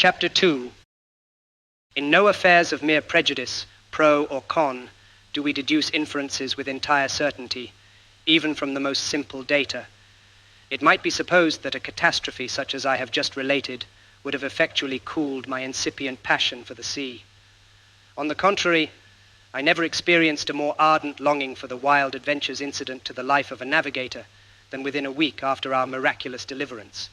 Chapter 2. In no affairs of mere prejudice, pro or con, do we deduce inferences with entire certainty, even from the most simple data. It might be supposed that a catastrophe such as I have just related would have effectually cooled my incipient passion for the sea. On the contrary, I never experienced a more ardent longing for the wild adventures incident to the life of a navigator than within a week after our miraculous deliverance.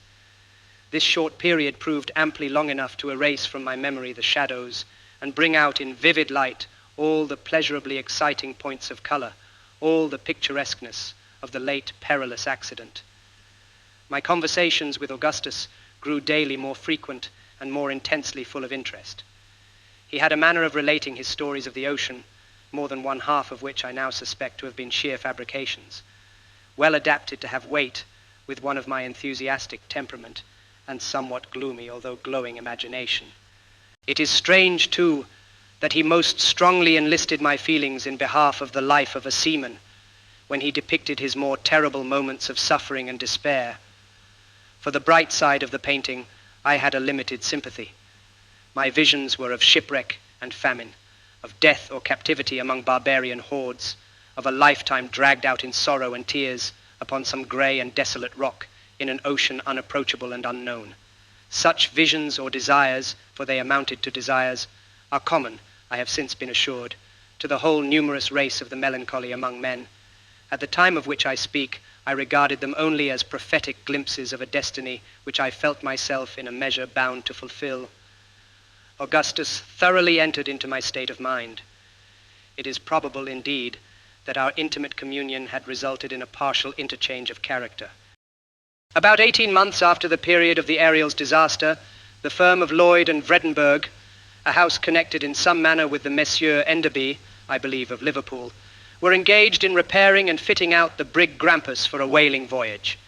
This short period proved amply long enough to erase from my memory the shadows and bring out in vivid light all the pleasurably exciting points of color, all the picturesqueness of the late perilous accident. My conversations with Augustus grew daily more frequent and more intensely full of interest. He had a manner of relating his stories of the ocean, more than one half of which I now suspect to have been sheer fabrications, well adapted to have weight with one of my enthusiastic temperament and somewhat gloomy, although glowing imagination. It is strange, too, that he most strongly enlisted my feelings in behalf of the life of a seaman when he depicted his more terrible moments of suffering and despair. For the bright side of the painting, I had a limited sympathy. My visions were of shipwreck and famine, of death or captivity among barbarian hordes, of a lifetime dragged out in sorrow and tears upon some grey and desolate rock in an ocean unapproachable and unknown. Such visions or desires, for they amounted to desires, are common, I have since been assured, to the whole numerous race of the melancholy among men. At the time of which I speak, I regarded them only as prophetic glimpses of a destiny which I felt myself in a measure bound to fulfill. Augustus thoroughly entered into my state of mind. It is probable, indeed, that our intimate communion had resulted in a partial interchange of character. About 18 months after the period of the Ariel's disaster, the firm of Lloyd and Vredenburgh, a house connected in some manner with the Messieurs Enderby, I believe of Liverpool, were engaged in repairing and fitting out the brig Grampus for a whaling voyage.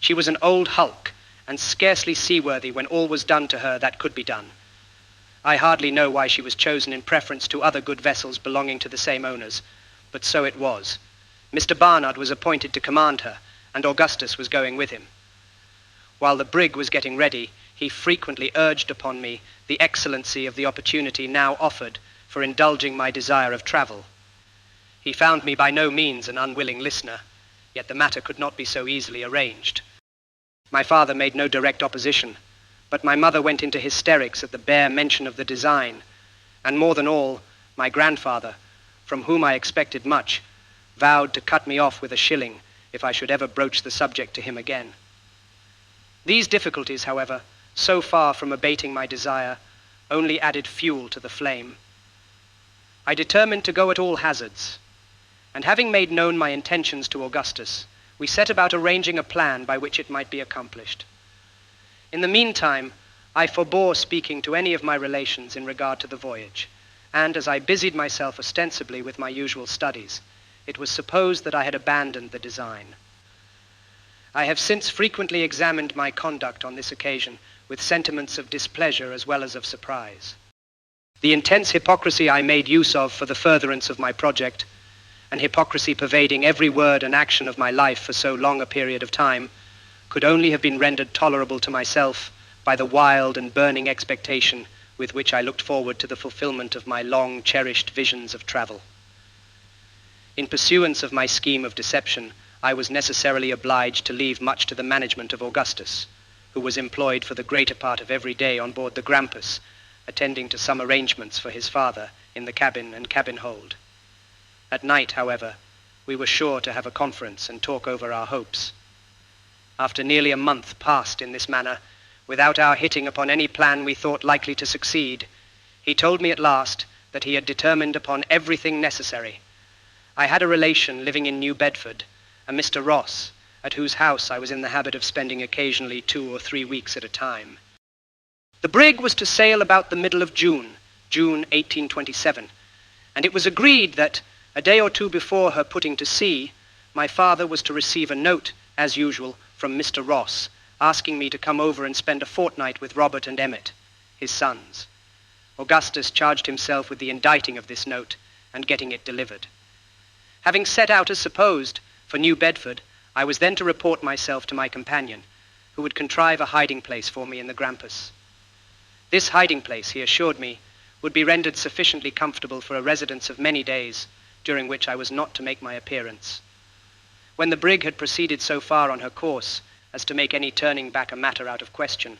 She was an old hulk, and scarcely seaworthy when all was done to her that could be done. I hardly know why she was chosen in preference to other good vessels belonging to the same owners, but so it was. Mr. Barnard was appointed to command her, and Augustus was going with him. While the brig was getting ready, he frequently urged upon me the excellency of the opportunity now offered for indulging my desire of travel. He found me by no means an unwilling listener, yet the matter could not be so easily arranged. My father made no direct opposition, but my mother went into hysterics at the bare mention of the design, and more than all, my grandfather, from whom I expected much, vowed to cut me off with a shilling if I should ever broach the subject to him again. These difficulties, however, so far from abating my desire, only added fuel to the flame. I determined to go at all hazards, and having made known my intentions to Augustus, we set about arranging a plan by which it might be accomplished. In the meantime, I forbore speaking to any of my relations in regard to the voyage, and as I busied myself ostensibly with my usual studies, it was supposed that I had abandoned the design. I have since frequently examined my conduct on this occasion with sentiments of displeasure as well as of surprise. The intense hypocrisy I made use of for the furtherance of my project, an hypocrisy pervading every word and action of my life for so long a period of time, could only have been rendered tolerable to myself by the wild and burning expectation with which I looked forward to the fulfillment of my long-cherished visions of travel. In pursuance of my scheme of deception, I was necessarily obliged to leave much to the management of Augustus, who was employed for the greater part of every day on board the Grampus, attending to some arrangements for his father in the cabin and cabin hold. At night, however, we were sure to have a conference and talk over our hopes. After nearly a month passed in this manner, without our hitting upon any plan we thought likely to succeed, he told me at last that he had determined upon everything necessary. I had a relation living in New Bedford, a Mr. Ross, at whose house I was in the habit of spending occasionally 2 or 3 weeks at a time. The brig was to sail about the middle of June 1827, and it was agreed that, a day or two before her putting to sea, my father was to receive a note, as usual, from Mr. Ross, asking me to come over and spend a fortnight with Robert and Emmet, his sons. Augustus charged himself with the inditing of this note and getting it delivered. Having set out as supposed for New Bedford, I was then to report myself to my companion, who would contrive a hiding place for me in the Grampus. This hiding place, he assured me, would be rendered sufficiently comfortable for a residence of many days, during which I was not to make my appearance. When the brig had proceeded so far on her course as to make any turning back a matter out of question,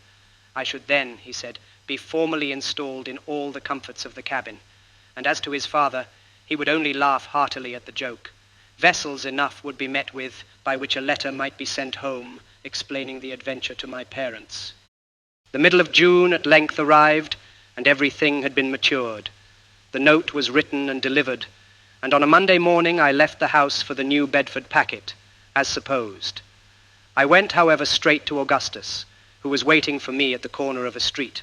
I should then, he said, be formally installed in all the comforts of the cabin, and as to his father, he would only laugh heartily at the joke. Vessels enough would be met with by which a letter might be sent home, explaining the adventure to my parents. The middle of June at length arrived, and everything had been matured. The note was written and delivered, and on a Monday morning I left the house for the New Bedford packet, as supposed. I went, however, straight to Augustus, who was waiting for me at the corner of a street.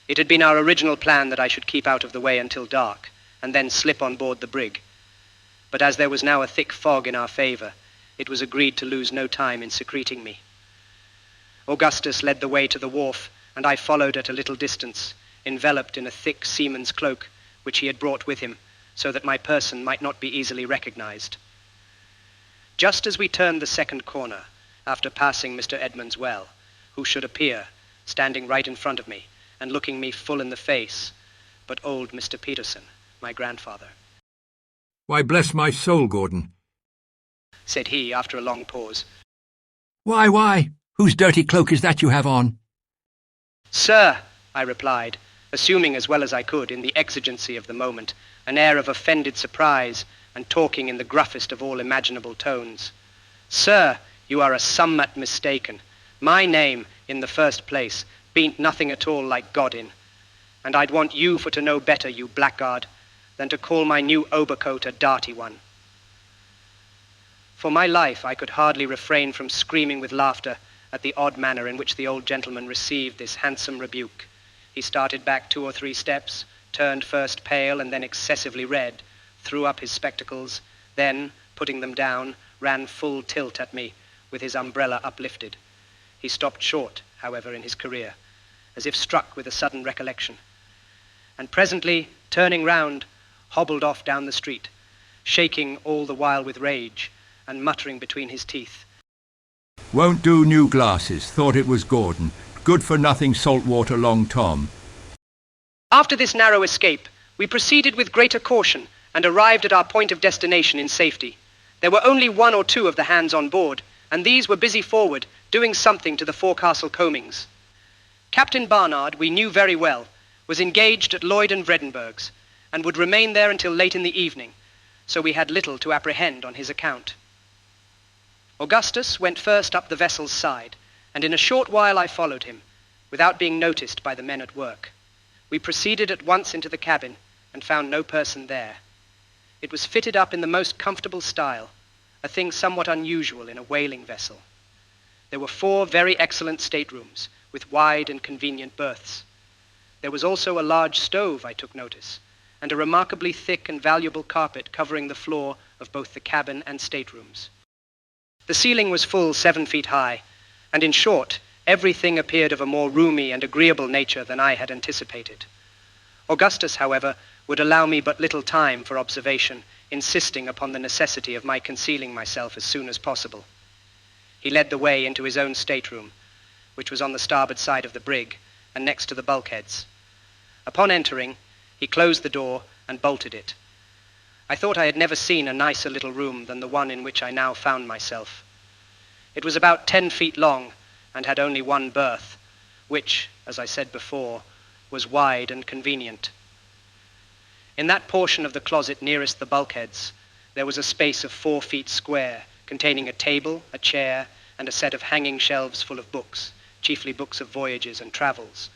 It had been our original plan that I should keep out of the way until dark, and then slip on board the brig. But as there was now a thick fog in our favor, it was agreed to lose no time in secreting me. Augustus led the way to the wharf, and I followed at a little distance, enveloped in a thick seaman's cloak, which he had brought with him, so that my person might not be easily recognized. Just as we turned the second corner, after passing Mr. Edmund's well, who should appear, standing right in front of me, and looking me full in the face, but old Mr. Peterson, my grandfather. "Why, bless my soul, Gordon," said he after a long pause. Why, whose dirty cloak is that you have on?" "Sir," I replied, assuming as well as I could, in the exigency of the moment, an air of offended surprise, and talking in the gruffest of all imaginable tones. "Sir, you are a summat mistaken. My name, in the first place, bean't nothing at all like Godin, and I'd want you for to know better, you blackguard, than to call my new overcoat a darty one." For my life I could hardly refrain from screaming with laughter at the odd manner in which the old gentleman received this handsome rebuke. He started back 2 or 3 steps, turned first pale and then excessively red, threw up his spectacles, then, putting them down, ran full tilt at me, with his umbrella uplifted. He stopped short, however, in his career, as if struck with a sudden recollection, and presently, turning round, hobbled off down the street, shaking all the while with rage, and muttering between his teeth, "Won't do new glasses. Thought it was Gordon. Good-for-nothing saltwater Long Tom." After this narrow escape, we proceeded with greater caution, and arrived at our point of destination in safety. There were only 1 or 2 of the hands on board, and these were busy forward, doing something to the forecastle combings. Captain Barnard, we knew very well, was engaged at Lloyd and Vredenburgh's, and would remain there until late in the evening, so we had little to apprehend on his account. Augustus went first up the vessel's side, and in a short while I followed him, without being noticed by the men at work. We proceeded at once into the cabin, and found no person there. It was fitted up in the most comfortable style, a thing somewhat unusual in a whaling vessel. There were 4 very excellent staterooms, with wide and convenient berths. There was also a large stove, I took notice, and a remarkably thick and valuable carpet covering the floor of both the cabin and staterooms. The ceiling was full 7 feet high, and in short, everything appeared of a more roomy and agreeable nature than I had anticipated. Augustus, however, would allow me but little time for observation, insisting upon the necessity of my concealing myself as soon as possible. He led the way into his own stateroom, which was on the starboard side of the brig, and next to the bulkheads. Upon entering, he closed the door and bolted it. I thought I had never seen a nicer little room than the one in which I now found myself. It was about 10 feet long, and had only 1 berth, which, as I said before, was wide and convenient. In that portion of the closet nearest the bulkheads, there was a space of 4 feet square, containing a table, a chair, and a set of hanging shelves full of books, chiefly books of voyages and travels.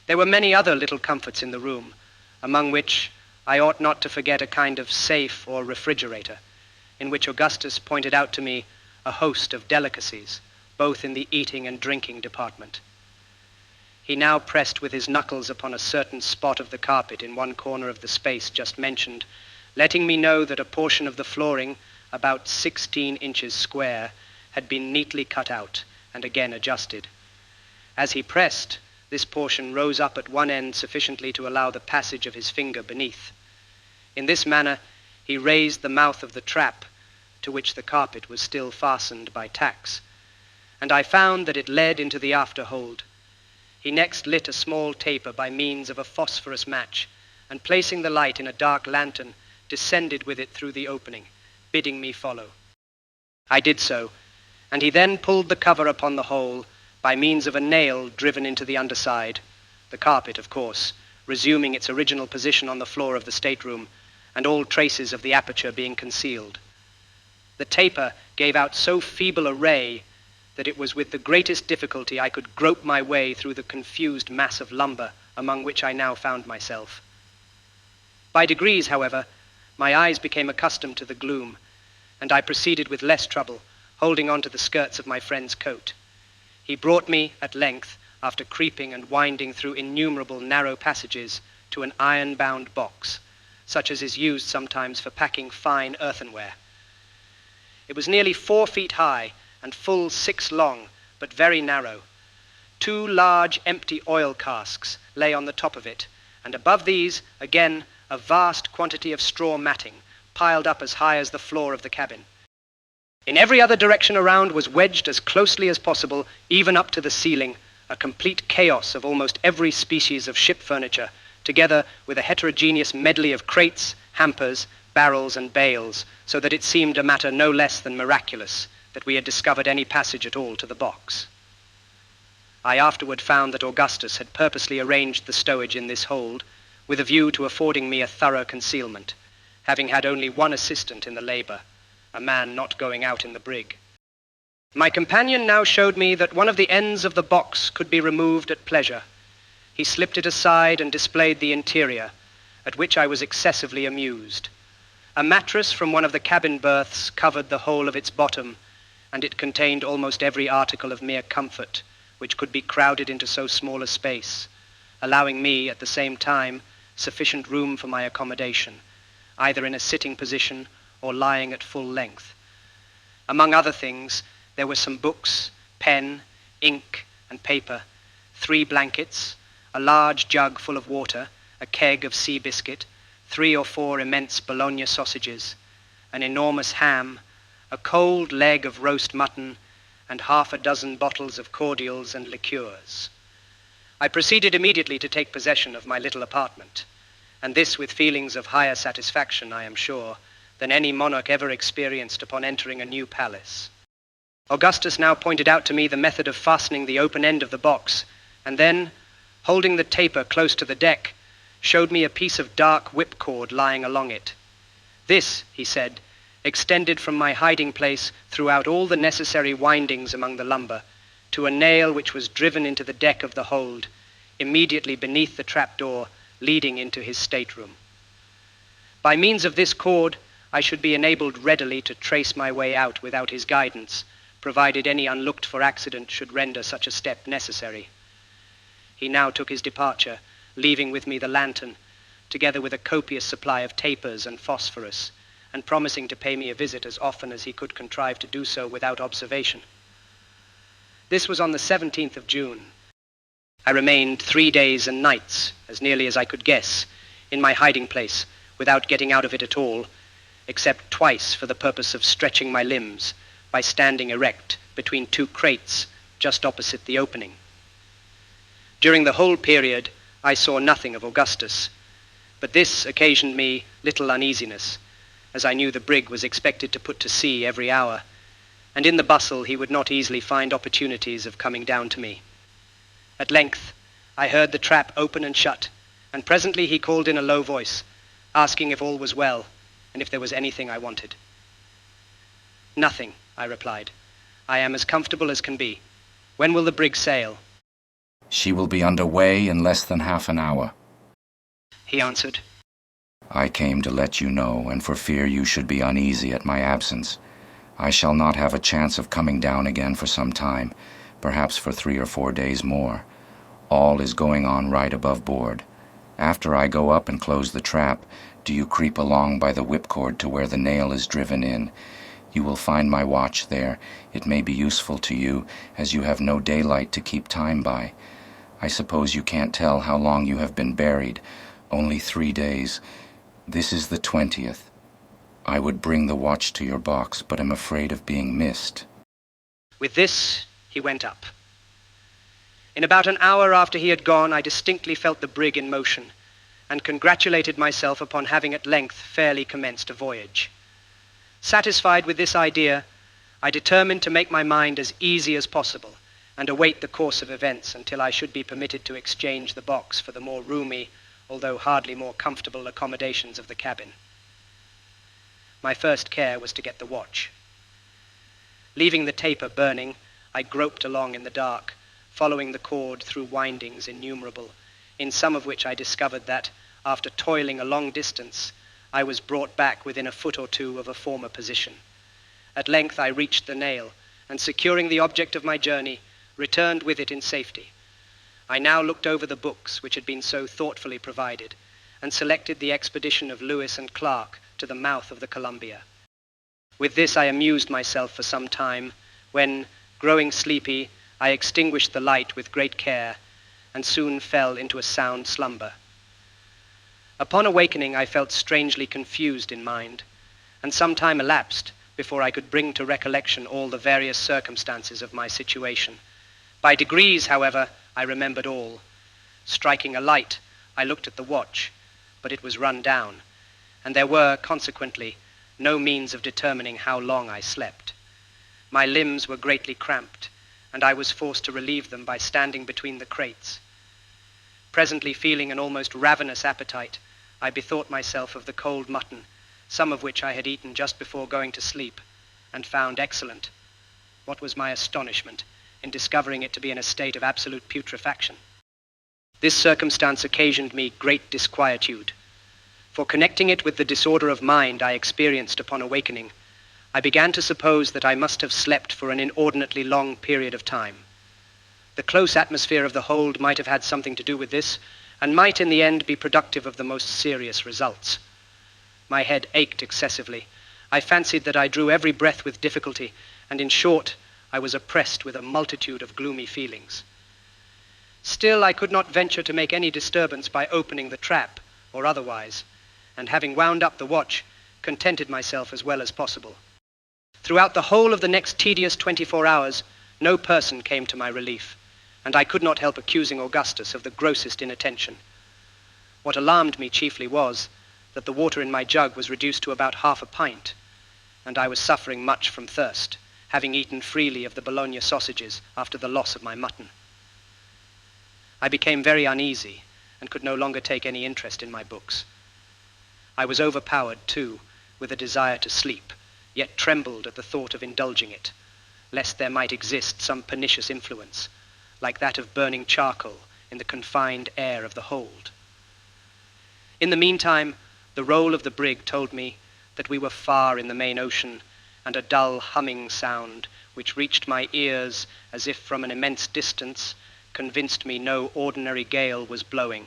There were many other little comforts in the room, among which I ought not to forget a kind of safe or refrigerator, in which Augustus pointed out to me a host of delicacies, both in the eating and drinking department. He now pressed with his knuckles upon a certain spot of the carpet in one corner of the space just mentioned, letting me know that a portion of the flooring, about 16 inches square, had been neatly cut out and again adjusted. As he pressed, this portion rose up at one end sufficiently to allow the passage of his finger beneath. In this manner, he raised the mouth of the trap, to which the carpet was still fastened by tacks, and I found that it led into the after hold. He next lit a small taper by means of a phosphorus match, and placing the light in a dark lantern, descended with it through the opening, bidding me follow. I did so, and he then pulled the cover upon the hole by means of a nail driven into the underside, the carpet, of course, resuming its original position on the floor of the stateroom, and all traces of the aperture being concealed. The taper gave out so feeble a ray that it was with the greatest difficulty I could grope my way through the confused mass of lumber among which I now found myself. By degrees, however, my eyes became accustomed to the gloom, and I proceeded with less trouble, holding on to the skirts of my friend's coat. He brought me, at length, after creeping and winding through innumerable narrow passages, to an iron-bound box, such as is used sometimes for packing fine earthenware. It was nearly 4 feet high, and full 6 long, but very narrow. 2 large empty oil casks lay on the top of it, and above these, again, a vast quantity of straw matting, piled up as high as the floor of the cabin. In every other direction around was wedged as closely as possible, even up to the ceiling, a complete chaos of almost every species of ship furniture, together with a heterogeneous medley of crates, hampers, barrels, and bales, so that it seemed a matter no less than miraculous that we had discovered any passage at all to the box. I afterward found that Augustus had purposely arranged the stowage in this hold with a view to affording me a thorough concealment, having had only one assistant in the labor, a man not going out in the brig. My companion now showed me that one of the ends of the box could be removed at pleasure. He slipped it aside and displayed the interior, at which I was excessively amused. A mattress from one of the cabin berths covered the whole of its bottom, and it contained almost every article of mere comfort which could be crowded into so small a space, allowing me, at the same time, sufficient room for my accommodation, either in a sitting position or lying at full length. Among other things, there were some books, pen, ink, and paper, 3 blankets, a large jug full of water, a keg of sea biscuit, 3 or 4 immense Bologna sausages, an enormous ham, a cold leg of roast mutton, and 6 bottles of cordials and liqueurs. I proceeded immediately to take possession of my little apartment, and this with feelings of higher satisfaction, I am sure, than any monarch ever experienced upon entering a new palace. Augustus now pointed out to me the method of fastening the open end of the box, and then, holding the taper close to the deck, showed me a piece of dark whipcord lying along it. This, he said, extended from my hiding place throughout all the necessary windings among the lumber, to a nail which was driven into the deck of the hold, immediately beneath the trapdoor leading into his stateroom. By means of this cord, I should be enabled readily to trace my way out without his guidance, provided any unlooked-for accident should render such a step necessary. He now took his departure, leaving with me the lantern, together with a copious supply of tapers and phosphorus, and promising to pay me a visit as often as he could contrive to do so without observation. This was on the 17th of June. I remained 3 days and nights, as nearly as I could guess, in my hiding place, without getting out of it at all, except twice for the purpose of stretching my limbs by standing erect between 2 crates just opposite the opening. During the whole period, I saw nothing of Augustus, but this occasioned me little uneasiness, as I knew the brig was expected to put to sea every hour, and in the bustle he would not easily find opportunities of coming down to me. At length, I heard the trap open and shut, and presently he called in a low voice, asking if all was well, and if there was anything I wanted. "Nothing," I replied. "I am as comfortable as can be. When will the brig sail?" "She will be under way in less than half an hour," he answered. "I came to let you know, and for fear you should be uneasy at my absence. I shall not have a chance of coming down again for some time, perhaps for 3 or 4 days more. All is going on right above board. After I go up and close the trap, do you creep along by the whipcord to where the nail is driven in. You will find my watch there. It may be useful to you, as you have no daylight to keep time by. I suppose you can't tell how long you have been buried. Only 3 days. This is the 20th. I would bring the watch to your box, but am afraid of being missed." With this, he went up. In about an hour after he had gone, I distinctly felt the brig in motion, and congratulated myself upon having at length fairly commenced a voyage. Satisfied with this idea, I determined to make my mind as easy as possible, and await the course of events until I should be permitted to exchange the box for the more roomy, although hardly more comfortable accommodations of the cabin. My first care was to get the watch. Leaving the taper burning, I groped along in the dark, following the cord through windings innumerable, in some of which I discovered that, after toiling a long distance, I was brought back within a foot or two of a former position. At length I reached the nail, and securing the object of my journey, returned with it in safety. I now looked over the books which had been so thoughtfully provided, and selected the expedition of Lewis and Clark to the mouth of the Columbia. With this I amused myself for some time, when, growing sleepy, I extinguished the light with great care, and soon fell into a sound slumber. Upon awakening, I felt strangely confused in mind, and some time elapsed before I could bring to recollection all the various circumstances of my situation. By degrees, however, I remembered all. Striking a light, I looked at the watch, but it was run down, and there were, consequently, no means of determining how long I slept. My limbs were greatly cramped, and I was forced to relieve them by standing between the crates. Presently feeling an almost ravenous appetite, I bethought myself of the cold mutton, some of which I had eaten just before going to sleep, and found excellent. What was my astonishment in discovering it to be in a state of absolute putrefaction. This circumstance occasioned me great disquietude, for connecting it with the disorder of mind I experienced upon awakening, I began to suppose that I must have slept for an inordinately long period of time. The close atmosphere of the hold might have had something to do with this, and might in the end be productive of the most serious results. My head ached excessively. I fancied that I drew every breath with difficulty, and in short, I was oppressed with a multitude of gloomy feelings. Still, I could not venture to make any disturbance by opening the trap, or otherwise, and having wound up the watch, contented myself as well as possible. Throughout the whole of the next tedious 24 hours, no person came to my relief, and I could not help accusing Augustus of the grossest inattention. What alarmed me chiefly was that the water in my jug was reduced to about half a pint, and I was suffering much from thirst, having eaten freely of the Bologna sausages after the loss of my mutton. I became very uneasy, and could no longer take any interest in my books. I was overpowered, too, with a desire to sleep, yet trembled at the thought of indulging it, lest there might exist some pernicious influence, like that of burning charcoal in the confined air of the hold. In the meantime, the roll of the brig told me that we were far in the main ocean, and a dull humming sound, which reached my ears as if from an immense distance, convinced me no ordinary gale was blowing.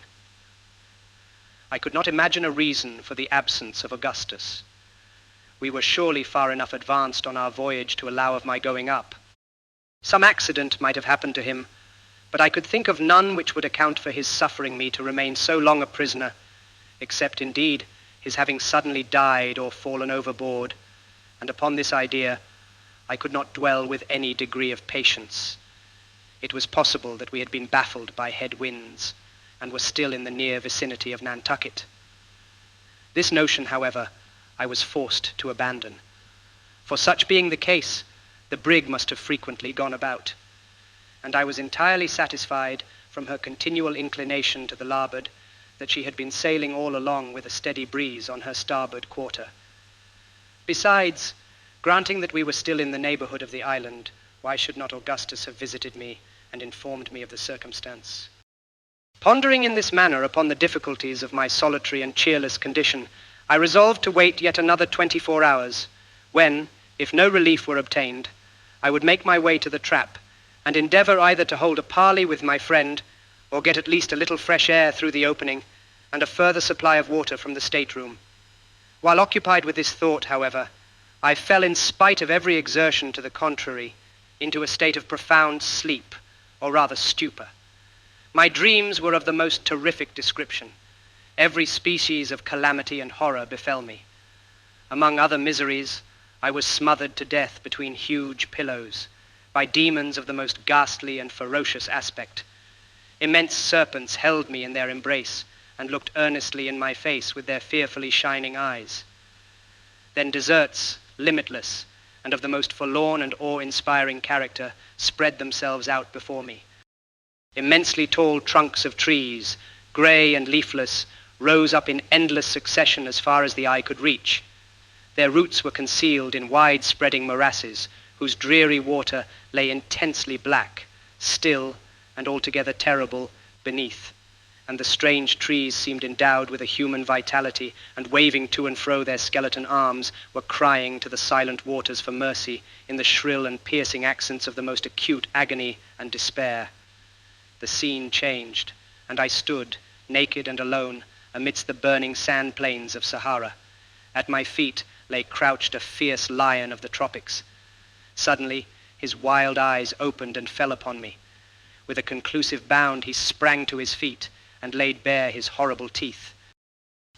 I could not imagine a reason for the absence of Augustus. We were surely far enough advanced on our voyage to allow of my going up. Some accident might have happened to him, but I could think of none which would account for his suffering me to remain so long a prisoner, except indeed his having suddenly died or fallen overboard, and upon this idea I could not dwell with any degree of patience. It was possible that we had been baffled by head winds, and were still in the near vicinity of Nantucket. This notion, however, I was forced to abandon, for such being the case, the brig must have frequently gone about, and I was entirely satisfied from her continual inclination to the larboard that she had been sailing all along with a steady breeze on her starboard quarter. Besides, granting that we were still in the neighborhood of the island, why should not Augustus have visited me and informed me of the circumstance? Pondering in this manner upon the difficulties of my solitary and cheerless condition, I resolved to wait yet another 24 hours, when, if no relief were obtained, I would make my way to the trap, and endeavor either to hold a parley with my friend, or get at least a little fresh air through the opening, and a further supply of water from the stateroom. While occupied with this thought, however, I fell, in spite of every exertion to the contrary, into a state of profound sleep, or rather stupor. My dreams were of the most terrific description. Every species of calamity and horror befell me. Among other miseries, I was smothered to death between huge pillows, by demons of the most ghastly and ferocious aspect, Immense serpents held me in their embrace and looked earnestly in my face with their fearfully shining eyes. Then deserts, limitless, and of the most forlorn and awe-inspiring character, spread themselves out before me. Immensely tall trunks of trees, grey and leafless, rose up in endless succession as far as the eye could reach. Their roots were concealed in wide-spreading morasses, whose dreary water lay intensely black, still, and altogether terrible beneath, and the strange trees seemed endowed with a human vitality, and waving to and fro their skeleton arms, were crying to the silent waters for mercy in the shrill and piercing accents of the most acute agony and despair. The scene changed, and I stood, naked and alone, amidst the burning sand plains of Sahara. At my feet lay crouched a fierce lion of the tropics. Suddenly, his wild eyes opened and fell upon me. With a conclusive bound, he sprang to his feet and laid bare his horrible teeth.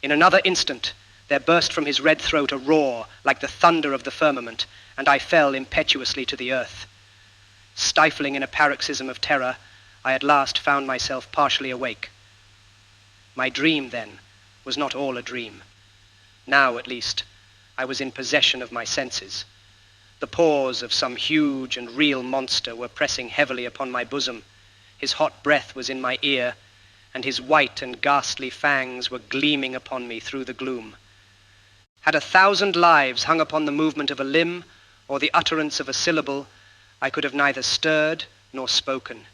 In another instant, there burst from his red throat a roar like the thunder of the firmament, and I fell impetuously to the earth. Stifling in a paroxysm of terror, I at last found myself partially awake. My dream, then, was not all a dream. Now, at least, I was in possession of my senses. The paws of some huge and real monster were pressing heavily upon my bosom. His hot breath was in my ear, and his white and ghastly fangs were gleaming upon me through the gloom. Had 1,000 lives hung upon the movement of a limb or the utterance of a syllable, I could have neither stirred nor spoken.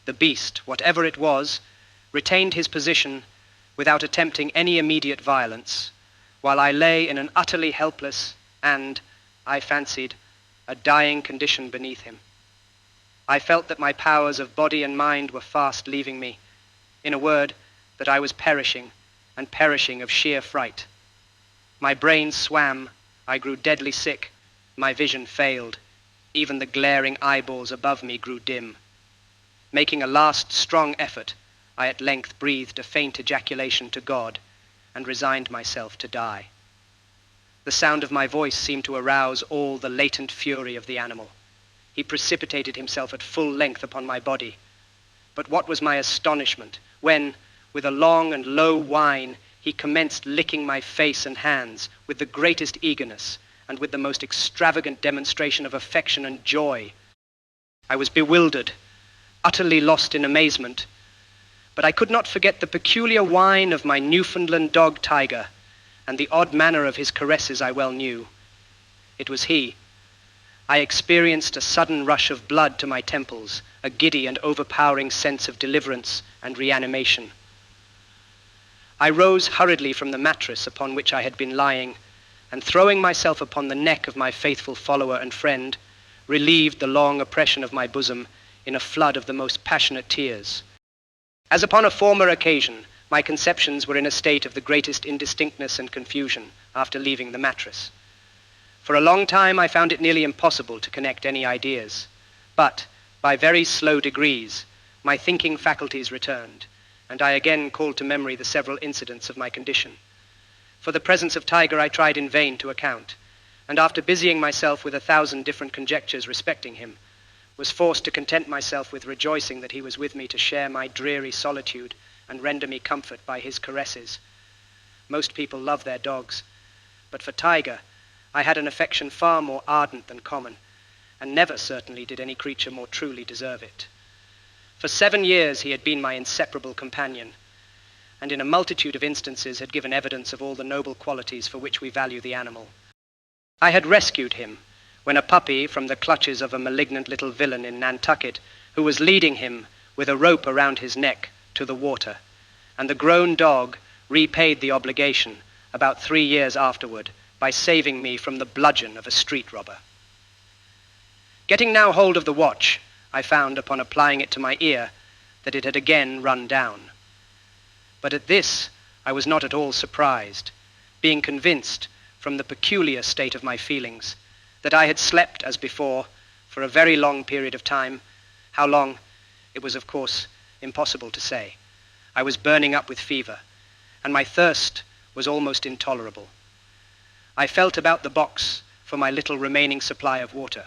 The beast, whatever it was, retained his position without attempting any immediate violence, while I lay in an utterly helpless and, I fancied, a dying condition beneath him. I felt that my powers of body and mind were fast leaving me. In a word, that I was perishing, and perishing of sheer fright. My brain swam, I grew deadly sick, my vision failed. Even the glaring eyeballs above me grew dim. Making a last strong effort, I at length breathed a faint ejaculation to God, and resigned myself to die. The sound of my voice seemed to arouse all the latent fury of the animal. He precipitated himself at full length upon my body. But what was my astonishment when, with a long and low whine, he commenced licking my face and hands with the greatest eagerness and with the most extravagant demonstration of affection and joy. I was bewildered, utterly lost in amazement, but I could not forget the peculiar whine of my Newfoundland dog Tiger, and the odd manner of his caresses I well knew. It was he. I experienced a sudden rush of blood to my temples, a giddy and overpowering sense of deliverance and reanimation. I rose hurriedly from the mattress upon which I had been lying, and throwing myself upon the neck of my faithful follower and friend, relieved the long oppression of my bosom in a flood of the most passionate tears. As upon a former occasion, my conceptions were in a state of the greatest indistinctness and confusion after leaving the mattress. For a long time I found it nearly impossible to connect any ideas, but by very slow degrees my thinking faculties returned, and I again called to memory the several incidents of my condition. For the presence of Tiger I tried in vain to account, and after busying myself with 1,000 different conjectures respecting him, was forced to content myself with rejoicing that he was with me to share my dreary solitude and render me comfort by his caresses. Most people love their dogs, but for Tiger I had an affection far more ardent than common, and never certainly did any creature more truly deserve it. For 7 years he had been my inseparable companion, and in a multitude of instances had given evidence of all the noble qualities for which we value the animal. I had rescued him when a puppy from the clutches of a malignant little villain in Nantucket, who was leading him with a rope around his neck to the water, and the grown dog repaid the obligation about 3 years afterward by saving me from the bludgeon of a street robber. Getting now hold of the watch, I found, upon applying it to my ear, that it had again run down. But at this I was not at all surprised, being convinced, from the peculiar state of my feelings, that I had slept as before for a very long period of time. How long, it was of course impossible to say. I was burning up with fever, and my thirst was almost intolerable. I felt about the box for my little remaining supply of water,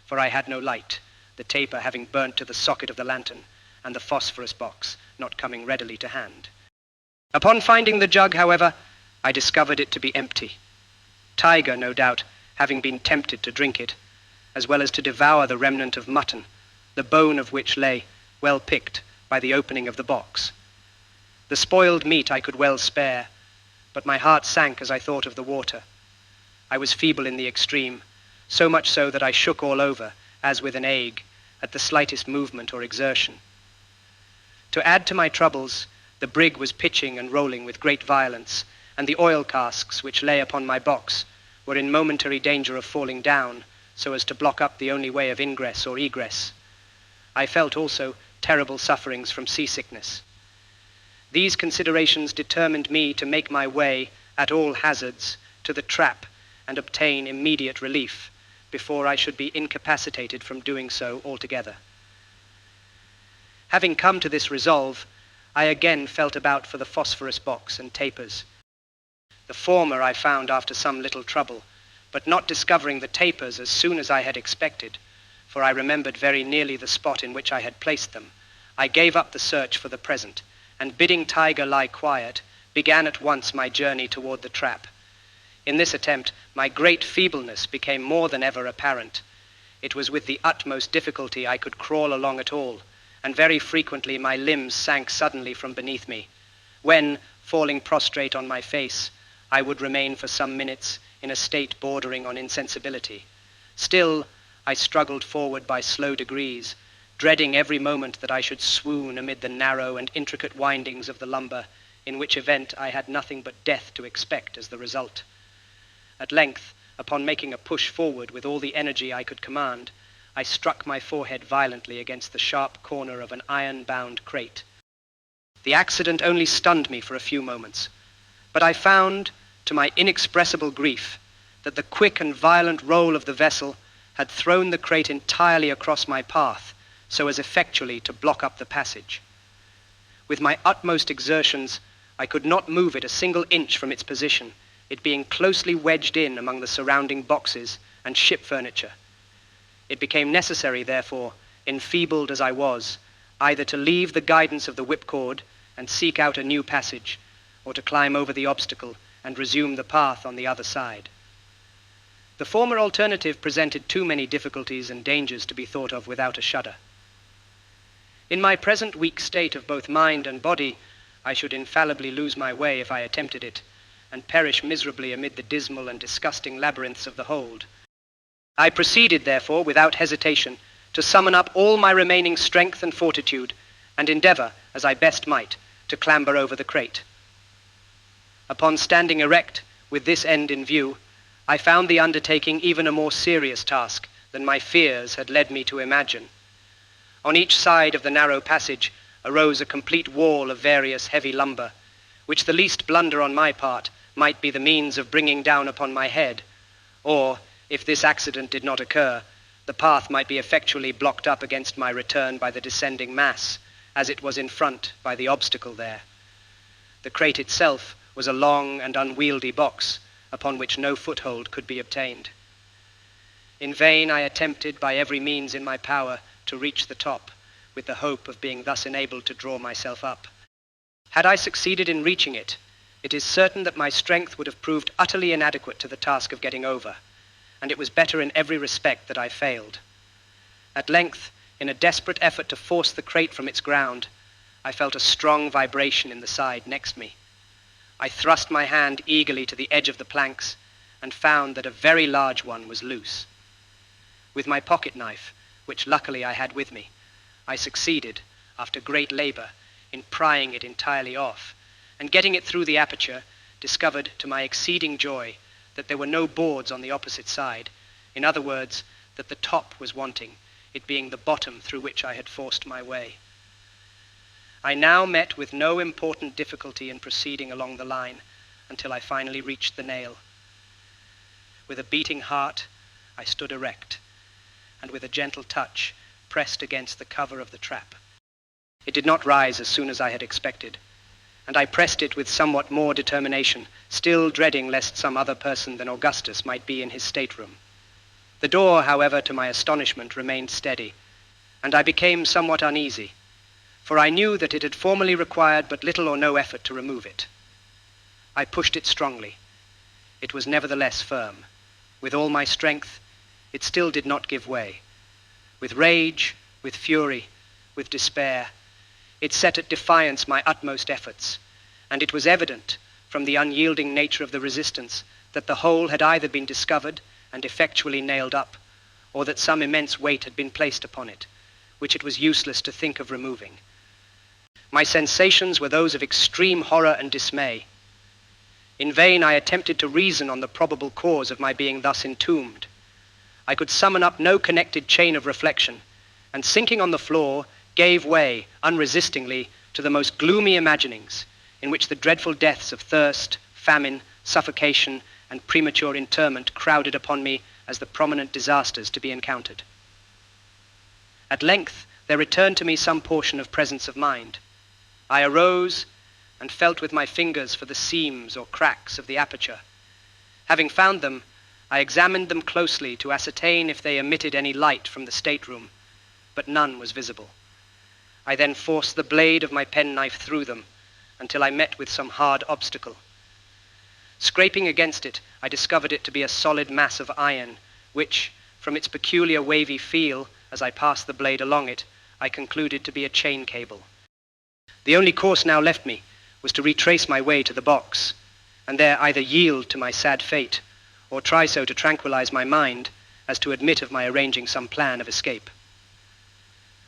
for I had no light, the taper having burnt to the socket of the lantern, and the phosphorus box not coming readily to hand. Upon finding the jug, however, I discovered it to be empty. Tiger, no doubt, having been tempted to drink it, as well as to devour the remnant of mutton, the bone of which lay, well picked, by the opening of the box. The spoiled meat I could well spare, but my heart sank as I thought of the water. I was feeble in the extreme, so much so that I shook all over, as with an ague, at the slightest movement or exertion. To add to my troubles, the brig was pitching and rolling with great violence, and the oil casks which lay upon my box were in momentary danger of falling down, so as to block up the only way of ingress or egress. I felt also terrible sufferings from seasickness. These considerations determined me to make my way, at all hazards, to the trap and obtain immediate relief, before I should be incapacitated from doing so altogether. Having come to this resolve, I again felt about for the phosphorus box and tapers. The former I found after some little trouble, but not discovering the tapers as soon as I had expected, for I remembered very nearly the spot in which I had placed them, I gave up the search for the present, and bidding Tiger lie quiet, began at once my journey toward the trap. In this attempt, my great feebleness became more than ever apparent. It was with the utmost difficulty I could crawl along at all, and very frequently my limbs sank suddenly from beneath me, when, falling prostrate on my face, I would remain for some minutes in a state bordering on insensibility. Still, I struggled forward by slow degrees, dreading every moment that I should swoon amid the narrow and intricate windings of the lumber, in which event I had nothing but death to expect as the result. At length, upon making a push forward with all the energy I could command, I struck my forehead violently against the sharp corner of an iron-bound crate. The accident only stunned me for a few moments, but I found, to my inexpressible grief, that the quick and violent roll of the vessel had thrown the crate entirely across my path, so as effectually to block up the passage. With my utmost exertions, I could not move it a single inch from its position, it being closely wedged in among the surrounding boxes and ship furniture. It became necessary, therefore, enfeebled as I was, either to leave the guidance of the whipcord and seek out a new passage, or to climb over the obstacle and resume the path on the other side. The former alternative presented too many difficulties and dangers to be thought of without a shudder. In my present weak state of both mind and body, I should infallibly lose my way if I attempted it, and perish miserably amid the dismal and disgusting labyrinths of the hold. I proceeded, therefore, without hesitation, to summon up all my remaining strength and fortitude, and endeavor, as I best might, to clamber over the crate. Upon standing erect, with this end in view, I found the undertaking even a more serious task than my fears had led me to imagine. On each side of the narrow passage arose a complete wall of various heavy lumber, which the least blunder on my part might be the means of bringing down upon my head, or, if this accident did not occur, the path might be effectually blocked up against my return by the descending mass, as it was in front by the obstacle there. The crate itself was a long and unwieldy box, upon which no foothold could be obtained. In vain I attempted by every means in my power to reach the top, with the hope of being thus enabled to draw myself up. Had I succeeded in reaching it, it is certain that my strength would have proved utterly inadequate to the task of getting over, and it was better in every respect that I failed. At length, in a desperate effort to force the crate from its ground, I felt a strong vibration in the side next me. I thrust my hand eagerly to the edge of the planks and found that a very large one was loose. With my pocket knife, which luckily I had with me, I succeeded, after great labor, in prying it entirely off, and getting it through the aperture, discovered to my exceeding joy that there were no boards on the opposite side. In other words, that the top was wanting, it being the bottom through which I had forced my way. I now met with no important difficulty in proceeding along the line until I finally reached the nail. With a beating heart, I stood erect, and with a gentle touch, pressed against the cover of the trap. It did not rise as soon as I had expected, and I pressed it with somewhat more determination, still dreading lest some other person than Augustus might be in his stateroom. The door, however, to my astonishment, remained steady, and I became somewhat uneasy. for I knew that it had formerly required but little or no effort to remove it. I pushed it strongly. It was nevertheless firm. With all my strength, it still did not give way. With rage, with fury, with despair, it set at defiance my utmost efforts, and it was evident, from the unyielding nature of the resistance, that the hole had either been discovered and effectually nailed up, or that some immense weight had been placed upon it, which it was useless to think of removing. My sensations were those of extreme horror and dismay. In vain I attempted to reason on the probable cause of my being thus entombed. I could summon up no connected chain of reflection, and sinking on the floor, gave way, unresistingly, to the most gloomy imaginings, in which the dreadful deaths of thirst, famine, suffocation, and premature interment crowded upon me as the prominent disasters to be encountered. At length there returned to me some portion of presence of mind. I arose and felt with my fingers for the seams or cracks of the aperture. Having found them, I examined them closely to ascertain if they emitted any light from the stateroom, but none was visible. I then forced the blade of my penknife through them until I met with some hard obstacle. Scraping against it, I discovered it to be a solid mass of iron, which, from its peculiar wavy feel as I passed the blade along it, I concluded to be a chain cable. The only course now left me was to retrace my way to the box, and there either yield to my sad fate, or try so to tranquilize my mind as to admit of my arranging some plan of escape.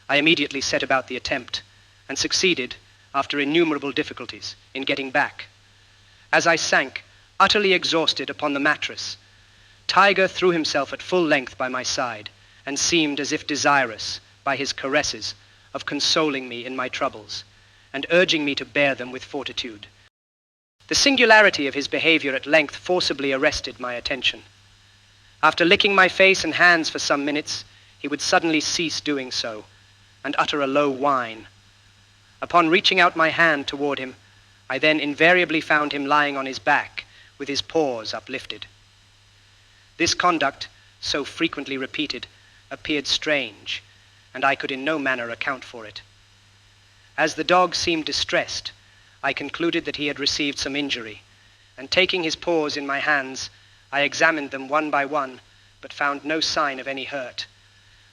I immediately set about the attempt, and succeeded, after innumerable difficulties, in getting back. As I sank, utterly exhausted, upon the mattress, Tiger threw himself at full length by my side, and seemed as if desirous, by his caresses, of consoling me in my troubles, and urging me to bear them with fortitude. The singularity of his behavior at length forcibly arrested my attention. After licking my face and hands for some minutes, he would suddenly cease doing so, and utter a low whine. Upon reaching out my hand toward him, I then invariably found him lying on his back, with his paws uplifted. This conduct, so frequently repeated, appeared strange, and I could in no manner account for it. As the dog seemed distressed, I concluded that he had received some injury, and taking his paws in my hands, I examined them one by one, but found no sign of any hurt.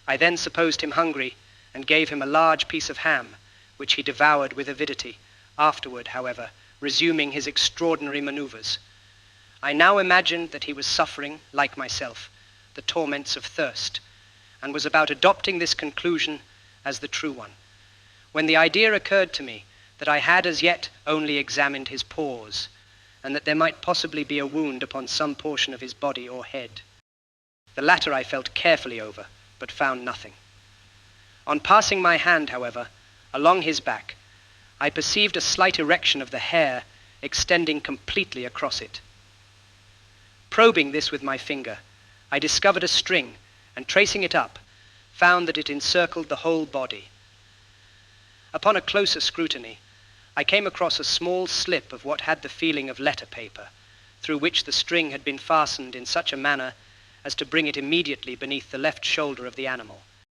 I then supposed him hungry, and gave him a large piece of ham, which he devoured with avidity, afterward, however, resuming his extraordinary maneuvers. I now imagined that he was suffering, like myself, the torments of thirst, and was about adopting this conclusion as the true one, when the idea occurred to me that I had as yet only examined his paws, and that there might possibly be a wound upon some portion of his body or head. The latter I felt carefully over, but found nothing. On passing my hand, however, along his back, I perceived a slight erection of the hair extending completely across it. Probing this with my finger, I discovered a string, and tracing it up, found that it encircled the whole body. Upon a closer scrutiny, I came across a small slip of what had the feeling of letter paper, through which the string had been fastened in such a manner as to bring it immediately beneath the left shoulder of the animal.